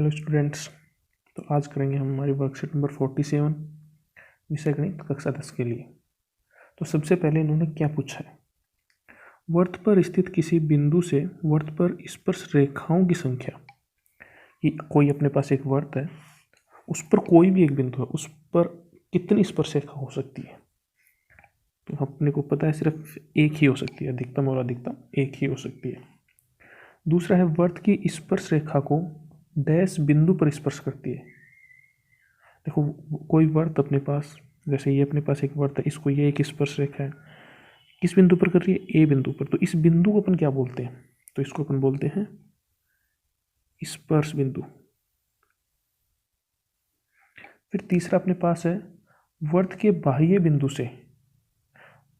Hello students. तो आज करेंगे हम हमारी वर्कशीट नंबर 47 विषय गणित कक्षा 10 के लिए। तो सबसे पहले इन्होंने क्या पूछा है, वर्त पर स्थित किसी बिंदु से वर्त पर स्पर्श रेखाओं की संख्या। कि कोई अपने पास एक वर्त है, उस पर कोई भी एक बिंदु है, उस पर कितनी स्पर्श रेखा हो सकती है। तो अपने को पता है सिर्फ एक ही हो सकती है, अधिकतम और अधिकतम एक ही हो सकती है। दूसरा है वर्त की स्पर्श रेखा को डैश बिंदु पर स्पर्श करती है। देखो कोई वर्त अपने पास, जैसे ये अपने पास एक वर्त है, इसको ये एक स्पर्श रेखा है, किस बिंदु पर कर रही है, ए बिंदु पर। तो इस बिंदु को अपन क्या बोलते हैं, तो इसको अपन बोलते हैं स्पर्श बिंदु। फिर तीसरा अपने पास है वर्त के बाह्य बिंदु से।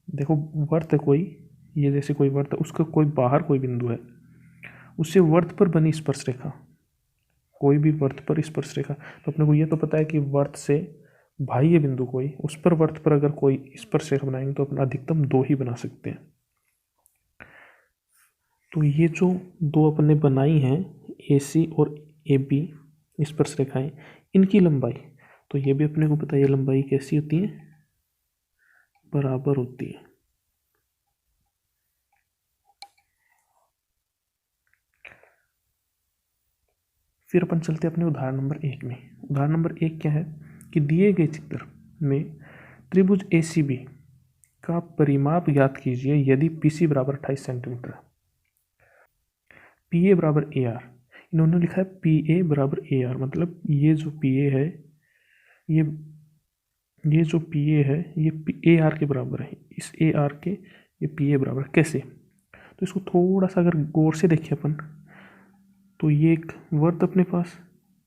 देखो वर्त है कोई, ये जैसे कोई वर्त है, उसका कोई बाहर कोई बिंदु है, उससे वर्त पर बनी स्पर्श रेखा, कोई भी वर्त पर स्पर्श रेखा। तो अपने को ये तो पता है कि वर्त से बाह्य बिंदु कोई, उस पर वर्त पर अगर कोई स्पर्श रेखा बनाएंगे तो अपन अधिकतम 2 ही बना सकते हैं। तो ये जो 2 अपन ने बनाई हैं AC और AB स्पर्श रेखाएं, इनकी लंबाई, तो ये भी अपने को पता है ये लंबाई कैसी होती है, बराबर होती है। फिर अपन चलते हैं अपने उदाहरण नंबर 1 में। उदाहरण नंबर 1 क्या है कि दिए गए चित्र में त्रिभुज ACB का परिमाप ज्ञात कीजिए यदि PC बराबर 28 सेंटीमीटर है, PA बराबर AR। इन्होंने लिखा है PA बराबर AR, मतलब ये जो PA है, ये जो PA है ये AR के बराबर है, इस AR के ये PA बराबर। कैसे, तो इसको थोड़ा सा अगर गौर से देखें अपन, तो ये एक वर्त अपने पास,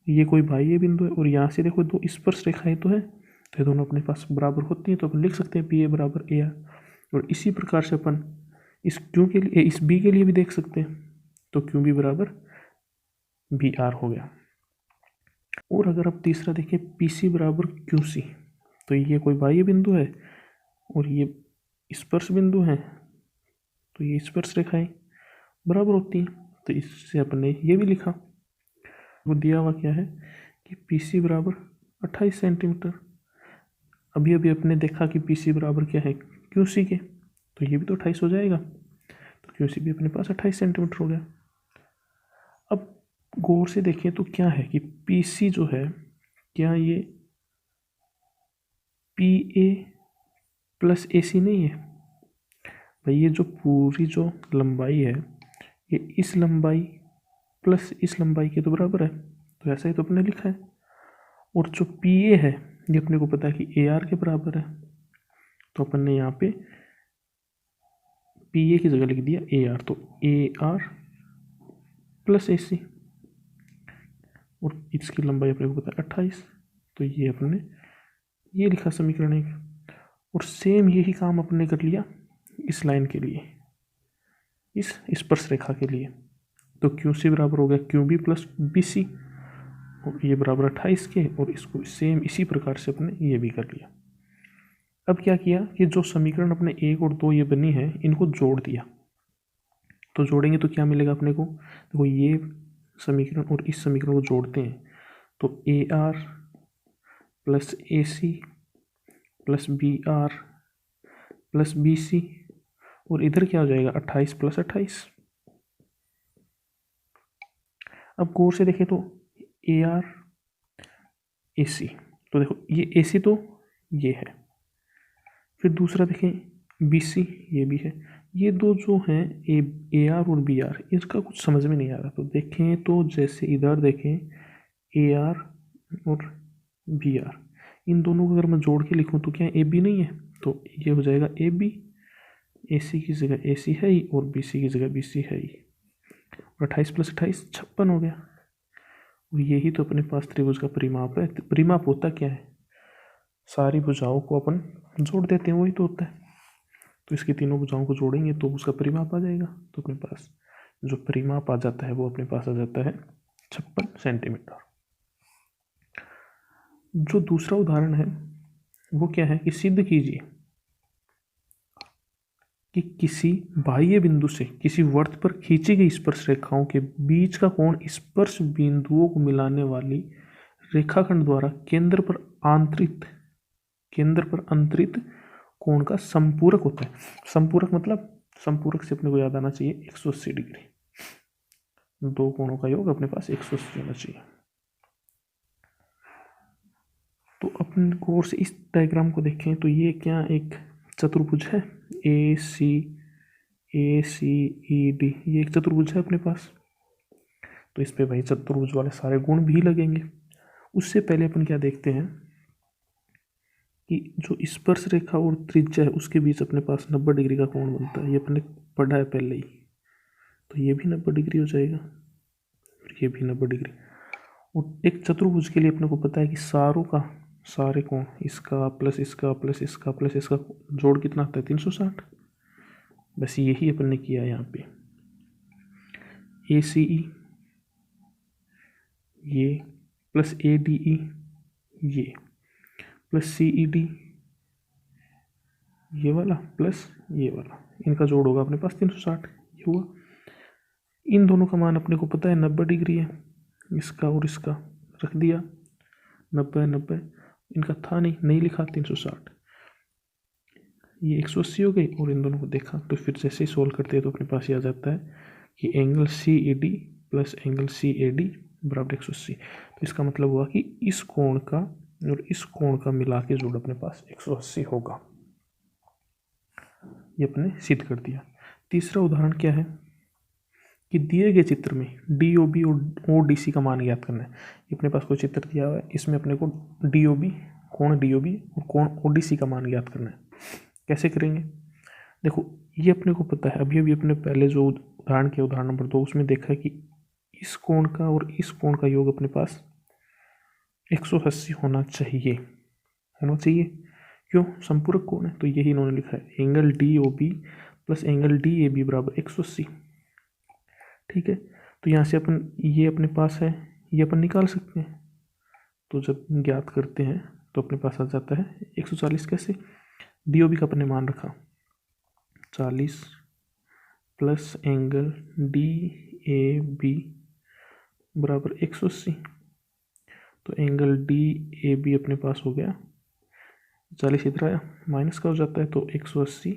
ये कोई बाह्य बिंदु है, और यहाँ से देखो 2 स्पर्श रेखाएं तो है, तो ये दोनों अपने पास बराबर होती हैं, तो अपन लिख सकते हैं PA बराबर AR। और इसी प्रकार से अपन इस Q के लिए, इस B के लिए भी देख सकते हैं, तो QB बराबर BR हो गया। और अगर आप तीसरा देखें PC बराबर QC, तो ये कोई बाह्य बिंदु है और ये स्पर्श बिंदु है, तो ये स्पर्श रेखाएं बराबर होती हैं, तो इससे अपन ने ये भी लिखा। वो दिया हुआ क्या है कि PC बराबर 28 सेंटीमीटर। अभी अभी अपने देखा कि PC बराबर क्या है QC के, तो ये भी तो 28 हो जाएगा, तो QC भी अपने पास 28 सेंटीमीटर हो गया। अब गौर से देखें तो क्या है कि PC जो है, क्या ये PA प्लस AC नहीं है भाई। ये जो पूरी जो लंबाई है, ये इस लंबाई प्लस इस लंबाई के तो बराबर है, तो ऐसा ही तो अपने लिखा है। और जो PA है ये अपने को पता है कि AR के बराबर है, तो अपन ने यहाँ पे PA की जगह लिख दिया AR, तो AR प्लस AC, और इसकी लंबाई अपने को पता है 28, तो ये अपने ये लिखा समीकरण 1। और सेम यही काम अपने कर लिया इस लाइन के लिए, इस स्पर्श रेखा के लिए। तो QC बराबर हो गया QB प्लस BC, और ये बराबर 28 के, और इसको सेम इसी प्रकार से अपने ये भी कर लिया। अब क्या किया कि जो समीकरण अपने 1 और 2 ये बनी है, इनको जोड़ दिया। तो जोड़ेंगे तो क्या मिलेगा अपने को, देखो ये समीकरण और इस समीकरण को जोड़ते हैं, तो AR plus AC plus BR plus BC, और इधर क्या हो जाएगा 28 प्लस 28। अब गौर से देखें तो AR AC, तो देखो ये AC तो ये है, फिर दूसरा देखें BC ये भी है। ये दो जो हैं AR और BR, इसका कुछ समझ में नहीं आ रहा। तो देखें तो जैसे इधर देखें AR और BR, इन दोनों को अगर मैं जोड़ के लिखूं तो क्या AB नहीं है, तो ये हो जाएगा AB, AC की जगह AC है ही, और BC की जगह BC है ही, और 28 प्लस 28 56 हो गया। और यही तो अपने पास त्रिभुज का परिमाप है। परिमाप होता क्या है, सारी भुजाओं को अपन जोड़ देते हैं, वही तो होता है। तो इसकी तीनों भुजाओं को जोड़ेंगे तो उसका परिमाप आ जाएगा, तो अपने पास जो परिमाप आ जाता है वो अपने पास आ जाता है 56 सेंटीमीटर। जो दूसरा उदाहरण है वो क्या है कि सिद्ध कीजिए कि किसी बाह्य बिंदु से किसी वृत्त पर खींची गई स्पर्श रेखाओं के बीच का कोण स्पर्श बिंदुओं को मिलाने वाली रेखाखंड द्वारा केंद्र पर अंतरित कोण का संपूरक होता है। संपूरक मतलब संपूरक से अपने को याद आना चाहिए 180 डिग्री। दो कोणों का योग अपने पास 180 होना चाहिए। तो अपन गौर से इस डायग्राम को देखें तो ये क्या एक चतुर्भुज है, ए सी ई डी, ये एक चतुर्भुज है अपने पास। तो इस पे भाई चतुर्भुज वाले सारे गुण भी लगेंगे। उससे पहले अपन क्या देखते हैं कि जो स्पर्श रेखा और त्रिज्या है उसके बीच अपने पास 90 डिग्री का कोण बनता है। ये अपने पढ़ा है पहले ही। तो ये भी 90 डिग्री हो जाएगा और ये भी 90 डिग्री। और एक चतुर्भुज के लिए अपने को पता है कि सारे कोण इसका प्लस इसका प्लस इसका प्लस इसका जोड़ कितना आता है 360। बस यही अपन ने किया यहाँ पे। ए सी ई ये प्लस ए डी ई ये प्लस सी ई डी ये वाला प्लस ये वाला, इनका जोड़ होगा अपने पास 360। ये हुआ। इन दोनों का मान अपने को पता है 90 डिग्री है। इसका और इसका रख दिया 90, इनका था नहीं लिखा 360। ये 180 हो गई और इन दोनों को देखा तो फिर जैसे ही सोल्व करते हैं तो अपने पास ये आ जाता है कि angle C A D plus angle C A D बराबर 180। तो इसका मतलब हुआ कि इस कोण का और इस कोण का मिला के जोड़ अपने पास 180 होगा। ये अपने सिद्ध कर दिया। तीसरा उदाहरण क्या है कि दिए गए चित्र में डी ओ बी और ओ डी सी का मान ज्ञात करना है। ये अपने पास कोई चित्र दिया हुआ है, इसमें अपने को डी ओ बी और कोण ओ डी सी का मान ज्ञात करना है। कैसे करेंगे? देखो ये अपने को पता है, अभी अपने पहले जो उदाहरण किया उदाहरण नंबर 2 उसमें देखा है कि इस कोण का और इस कोण का योग अपने पास 180 होना चाहिए। क्यों? संपूरक कोण है। तो यही इन्होंने लिखा है angle D O B plus angle D A B बराबर 180। ठीक है। तो यहाँ से अपन ये अपने पास है, ये अपन निकाल सकते हैं। तो जब ज्ञात करते हैं तो अपने पास आ जाता है 140। कैसे? डी ओ बी का अपने मान रखा 40 plus angle D A B बराबर 180। तो एंगल डी ए बी अपने पास हो गया 40, इधर आया माइनस का हो जाता है तो 180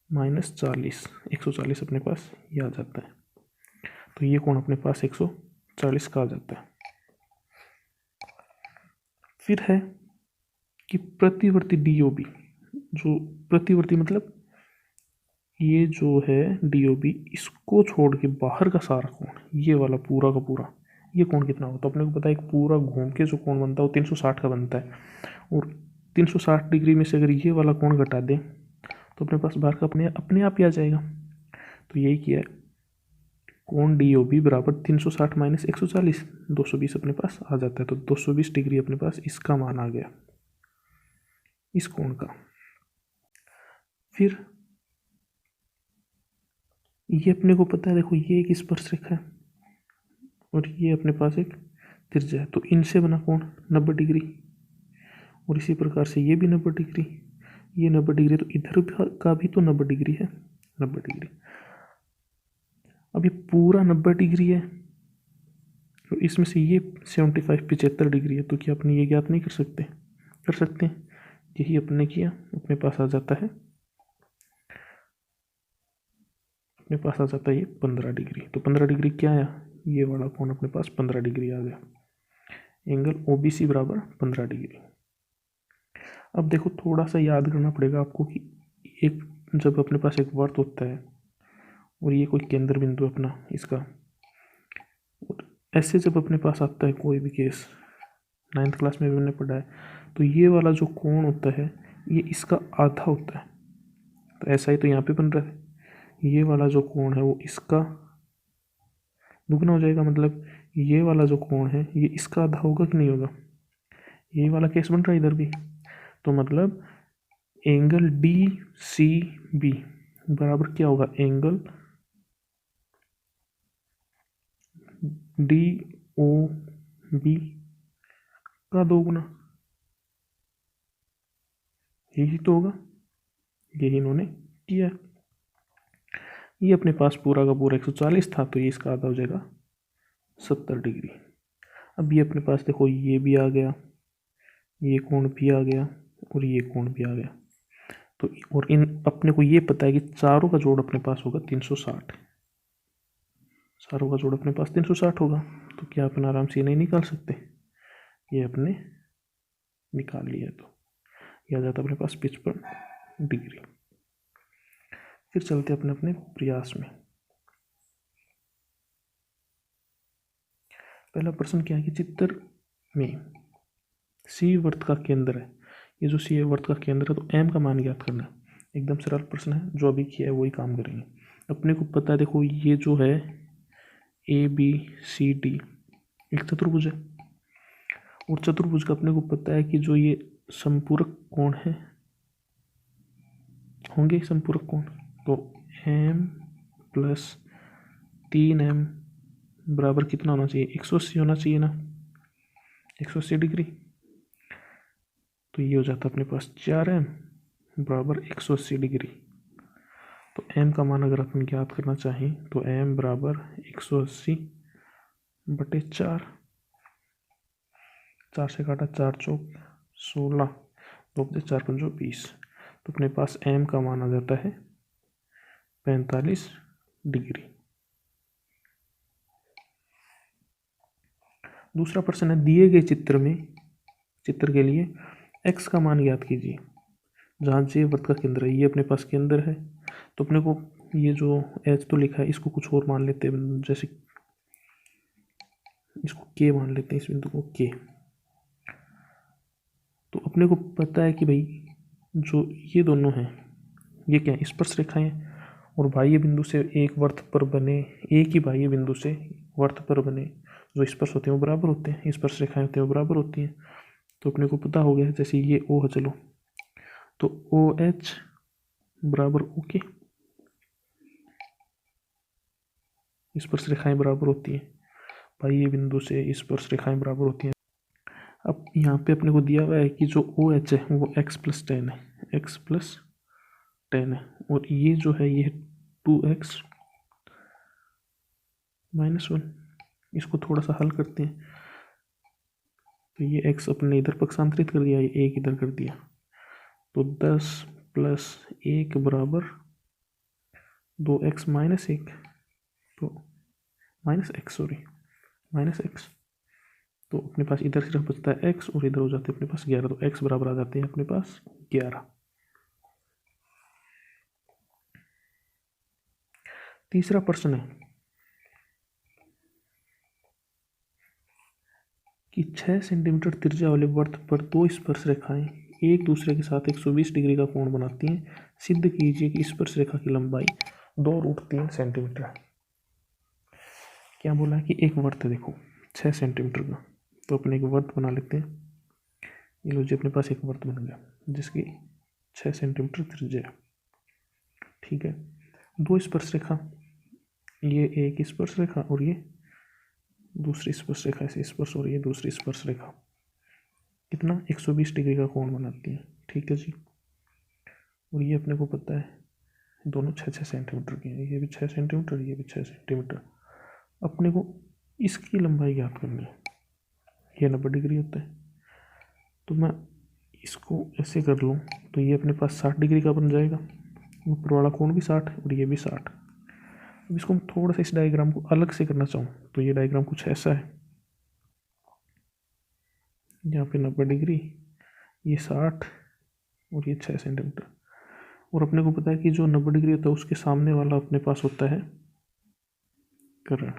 माइनस 40, 140 अपने पास ये आ जाता है। तो ये कोण अपने पास 140 का आ जाता है। फिर है कि प्रतिवर्ती डी ओ बी, जो प्रतिवर्ती मतलब ये जो है डी ओ बी, इसको छोड़ के बाहर का सारा कोण, ये वाला पूरा का पूरा, ये कोण कितना होता है? तो अपने को पता है एक पूरा घूम के जो कोण बनता है वो 360 का बनता है। और 360 डिग्री में से अगर ये वाला कोण घटा दें तो अपने पास बाहर का अपने आप ही आ जाएगा। तो यही किया है, कोण डी ओ बी बराबर 360 माइनस 140, 220 अपने पास आ जाता है। तो 220 डिग्री अपने पास इसका मान आ गया, इस कोण का। फिर ये अपने को पता है, देखो ये एक स्पर्श रेखा है और ये अपने पास एक त्रिज्या है। तो इनसे बना कोण 90 डिग्री और इसी प्रकार से ये भी 90 डिग्री, ये 90 डिग्री, तो इधर का भी तो 90 डिग्री है, 90 डिग्री। अब ये पूरा 90 डिग्री है तो इसमें से ये 75 डिग्री है। तो क्या अपने ये ज्ञात नहीं कर सकते? कर सकते हैं। यही अपने किया, अपने पास आ जाता है ये 15 डिग्री। तो 15 डिग्री क्या आया? ये वाला कोण अपने पास 15 डिग्री आ गया। एंगल ओ बी सी बराबर 15 डिग्री। अब देखो थोड़ा सा याद करना पड़ेगा आपको कि एक जब अपने पास एक वृत्त होता है और ये कोई केंद्र बिंदु अपना इसका, और ऐसे जब अपने पास आता है कोई भी केस, 9th क्लास में भी हमने पढ़ा है, तो ये वाला जो कोण होता है ये इसका आधा होता है। तो ऐसा ही तो यहाँ पे बन रहा है, ये वाला जो कोण है वो इसका दुगना हो जाएगा। मतलब ये वाला जो कोण है ये इसका आधा होगा कि नहीं होगा? यही वाला केस बन रहा है इधर भी। तो मतलब एंगल डी सी बी बराबर क्या होगा? एंगल डी ओ बी का 2 गुना, यही तो होगा। यही इन्होंने किया। ये अपने पास पूरा का पूरा 140 था, तो ये इसका आधा हो जाएगा 70 डिग्री। अब ये अपने पास देखो, ये भी आ गया, ये कोण भी आ गया और ये कोण भी आ गया। तो और इन अपने को ये पता है कि चारों का जोड़ अपने पास होगा 360, चारों का जोड़ अपने पास 360 होगा। तो क्या अपन आराम से ये नहीं निकाल सकते? ये अपने निकाल लिया, तो यह आ जाता अपने पास 55 डिग्री। फिर चलते अपने अपने प्रयास में। पहला प्रश्न क्या है कि चित्र में सी वर्त का केंद्र है। ये जो सी वर्त का केंद्र है, तो एम का मान ज्ञात करना है। एकदम सरल प्रश्न है, जो अभी किया है वही काम करेंगे। अपने को पता है, देखो ये जो है ए बी सी डी एक चतुर्भुज है, और चतुर्भुज का अपने को पता है कि जो ये संपूरक कोण है होंगे संपूरक कोण, तो एम प्लस 3m बराबर कितना होना चाहिए? 180 होना चाहिए ना, 180 डिग्री। तो ये हो जाता है अपने पास 4m बराबर 180 डिग्री। तो m का मान अगर अपन ज्ञात करना चाहें तो m बराबर 180 बटे 4, 4 से काटा 4 चौक 16, 2 बटे 4 पंजो 20। तो अपने पास m का मान आ जाता है 45 डिग्री। दूसरा प्रश्न है, दिए गए चित्र के लिए x का मान ज्ञात कीजिए। जहाँ j वृत्त का केंद्र है, ये अपने पास केंद्र है, तो अपने को ये जो h तो लिखा है इसको कुछ और मान लेते हैं, जैसे इसको k मान लेते हैं, इस बिंदु को k। तो अपने को पता है कि भाई जो ये दोनों हैं ये क्या है? स्पर्श रेखाएं हैं, और बाह्य बिंदु से एक वर्त पर बने, एक ही बाह्य बिंदु से वर्त पर बने जो स्पर्श होते हैं वो बराबर होते हैं, स्पर्श रेखाएं होती हैं वो बराबर होती हैं। तो अपने को पता हो गया, जैसे ये O है, चलो तो OH बराबर OK, स्पर्श रेखाएं बराबर होती हैं, बाह्य बिंदु से स्पर्श रेखाएं बराबर होती हैं। अब यहाँ पे अपने को दिया हुआ है कि जो OH है वो x+10 है, x+10 है, और ये जो है ये 2x -1। इसको थोड़ा सा हल करते हैं, तो ये x अपने इधर पक्षांतरित कर दिया, ये 1 इधर कर दिया, तो 10 + 1 बराबर 2x - 1, तो -x, तो अपने पास इधर सिर्फ बचता है x और इधर हो जाते हैं अपने पास 11, तो x बराबर आ जाते हैं अपने पास 11। तीसरा प्रश्न है कि 6 सेंटीमीटर त्रिज्या वाले वृत्त पर दो स्पर्श रेखाएं एक दूसरे के साथ 120 डिग्री का कोण बनाती हैं। सिद्ध कीजिए कि स्पर्श रेखा की लंबाई 2√3 सेंटीमीटर है। क्या बोला है कि एक वृत्त देखो 6 सेंटीमीटर का, तो अपने एक वृत्त बना लेते हैं। ये लो जी, अपने पास एक वृत्त बन गया जिसकी 6 सेंटीमीटर त्रिज्या है। ठीक है, दो स्पर्श रेखा, ये एक स्पर्श रेखा और ये दूसरी स्पर्श रेखा, ऐसे स्पर्श, और ये दूसरी स्पर्श रेखा कितना 120 डिग्री का कोण बनाती है। ठीक है जी, और ये अपने को पता है दोनों 6-6 सेंटीमीटर के हैं, ये भी 6 सेंटीमीटर, ये भी 6 सेंटीमीटर। अपने को इसकी लंबाई ज्ञात करनी है, ये 90 डिग्री होता है, तो मैं इसको ऐसे कर लूँ तो ये अपने पास 60 डिग्री का बन जाएगा, ऊपर वाला कोण भी 60 और ये भी 60। अब इसको मैं थोड़ा सा इस डायग्राम को अलग से करना चाहूँ तो ये डायग्राम कुछ ऐसा है, यहाँ पे 90 डिग्री, ये 60 और ये 6 सेंटीमीटर। और अपने को पता है कि जो 90 डिग्री होता है उसके सामने वाला अपने पास होता है कर्ण।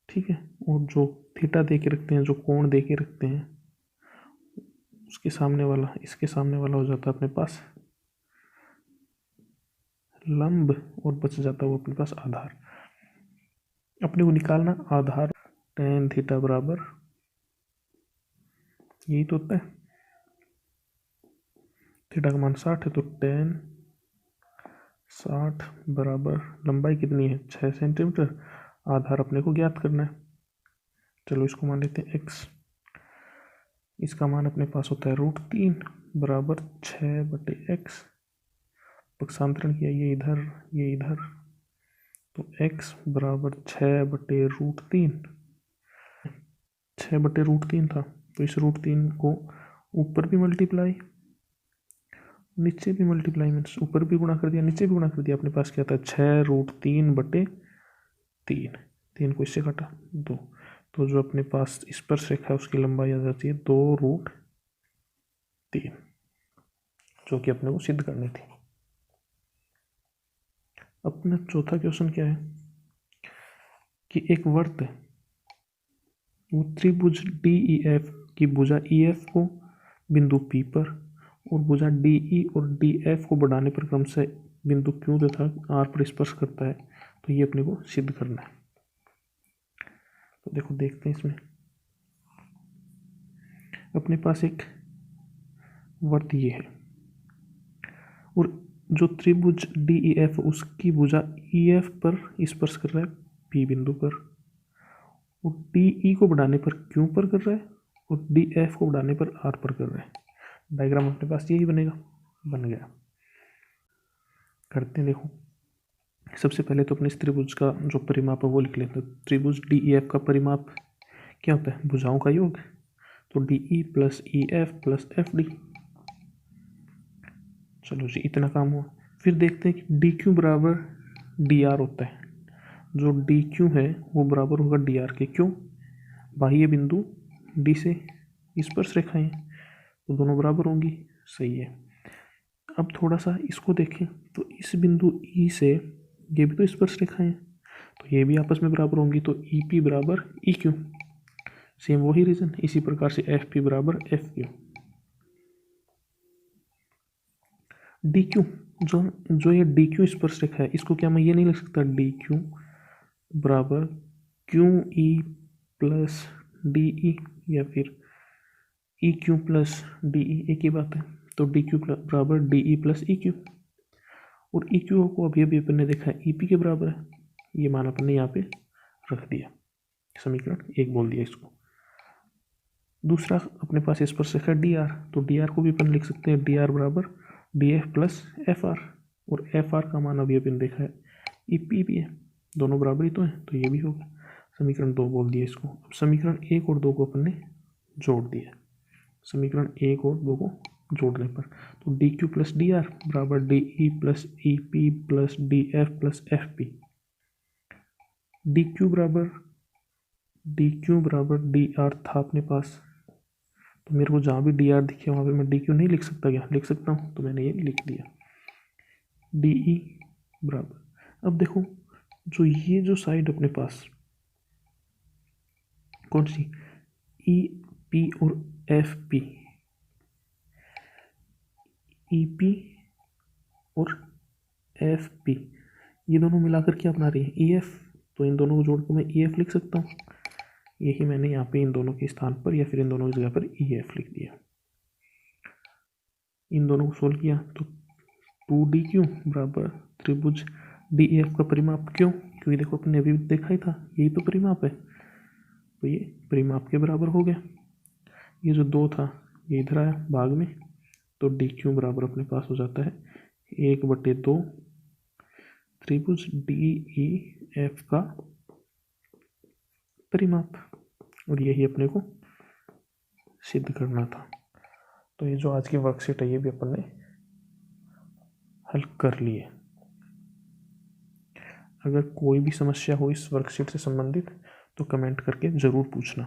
ठीक है, और जो थीटा दे के रखते हैं, जो कोण दे के रखते हैं, उसके सामने वाला, इसके सामने वाला हो जाता है अपने पास लंब, और बच जाता है वो अपने पास आधार। अपने को निकालना आधार, tan थीटा बराबर यही तो होता है, थीटा का मान 60 है, तो tan 60 बराबर लंबाई कितनी है 6 सेंटीमीटर, आधार अपने को ज्ञात करना है। चलो इसको मान लेते हैं x, इसका मान अपने पास होता है √3 बराबर 6/x पक्षांतरण किया, ये इधर ये इधर, तो x बराबर 6/√3, 6/√3 था, तो इस √3 को ऊपर भी मल्टीप्लाई नीचे भी मल्टीप्लाई, मीन्स ऊपर भी गुणा कर दिया नीचे भी गुणा कर दिया। अपने पास क्या था 6√3/3, 3 को इससे काटा 2, तो जो अपने पास स्पर्श रेखा है उसकी लंबाई आ जाती है 2√3, जो कि अपने को सिद्ध करनी थी। अपना चौथा क्वेश्चन क्या है कि एक वृत्त वो त्रिभुज DEF की भुजा EF को बिंदु P पर और भुजा DE और DF को बढ़ाने पर क्रमशः बिंदु Q तथा R पर स्पर्श करता है, तो ये अपने को सिद्ध करना है। तो देखो देखते हैं इसमें, अपने पास एक वृत्त ये है और जो त्रिभुज DEF उसकी भुजा EF पर स्पर्श कर रहा है P बिंदु पर, और DE को बढ़ाने पर Q पर कर रहा है और DF को बढ़ाने पर R पर कर रहा है। डायग्राम अपने पास यही बनेगा, बन गया। करते हैं, देखो सबसे पहले तो अपने इस त्रिभुज का जो परिमाप है वो लिख लेते हैं। त्रिभुज DEF का परिमाप क्या होता है, भुजाओं का योग, तो DE + EF + FD। चलो जी, इतना काम हुआ। फिर देखते हैं कि DQ बराबर DR होता है। जो DQ है वो बराबर होगा DR के, क्यों, बाह्य बिंदु D से स्पर्श रेखाएं तो दोनों बराबर होंगी, सही है। अब थोड़ा सा इसको देखें तो इस बिंदु E से ये भी तो स्पर्श रेखाएं हैं, तो ये भी आपस में बराबर होंगी, तो EP बराबर EQ, सेम वही रीजन। इसी प्रकार से FP बराबर FQ। DQ जो ये DQ स्पर्श रेखा है, इसको क्या मैं ये नहीं लिख सकता DQ बराबर QE + DE या फिर EQ + DE, एक ही बात है। तो DQ बराबर DE + EQ, और EQ को अभी अपन ने देखा है EP के बराबर है, ये मान अपन ने यहाँ पे रख दिया, समीकरण 1 बोल दिया इसको। दूसरा अपने पास स्पर्श रेखा DR, तो DR को भी अपन लिख सकते हैं DR बराबर DF + FR, और FR का मान अभी अपन देखा है EP भी है, दोनों बराबर ही तो है, तो ये भी होगा। समीकरण 2 बोल दिया इसको। अब समीकरण 1 और 2 को अपन ने जोड़ दिया, समीकरण 1 और 2 को जोड़ने पर तो DQ + DR बराबर DE + EP + DF + FP। DQ बराबर DR था अपने पास, तो मेरे को जहाँ भी DR दिखे वहाँ पे मैं DQ नहीं लिख सकता, क्या लिख सकता हूँ, तो मैंने ये लिख दिया DE बराबर। अब देखो जो ये जो साइड अपने पास कौन सी EP और FP, EP और FP, ये दोनों मिलाकर क्या बना रही है EF, तो इन दोनों को जोड़कर मैं EF लिख सकता हूँ। यही मैंने यहाँ पे इन दोनों के स्थान पर या फिर इन दोनों की जगह पर EF लिख दिया। इन दोनों को सोल्व किया तो 2DQ बराबर त्रिभुज DEF का परिमाप, क्यों, क्योंकि देखो अपने अभी देखा ही था यही तो परिमाप है, तो ये परिमाप के बराबर हो गया। ये जो 2 था ये इधर आया भाग में, तो DQ बराबर अपने पास हो जाता है 1/2 त्रिभुज DEF का परिमाप, और यही अपने को सिद्ध करना था। तो ये जो आज की वर्कशीट है ये भी अपन ने हल कर ली है। अगर कोई भी समस्या हो इस वर्कशीट से संबंधित तो कमेंट करके ज़रूर पूछना।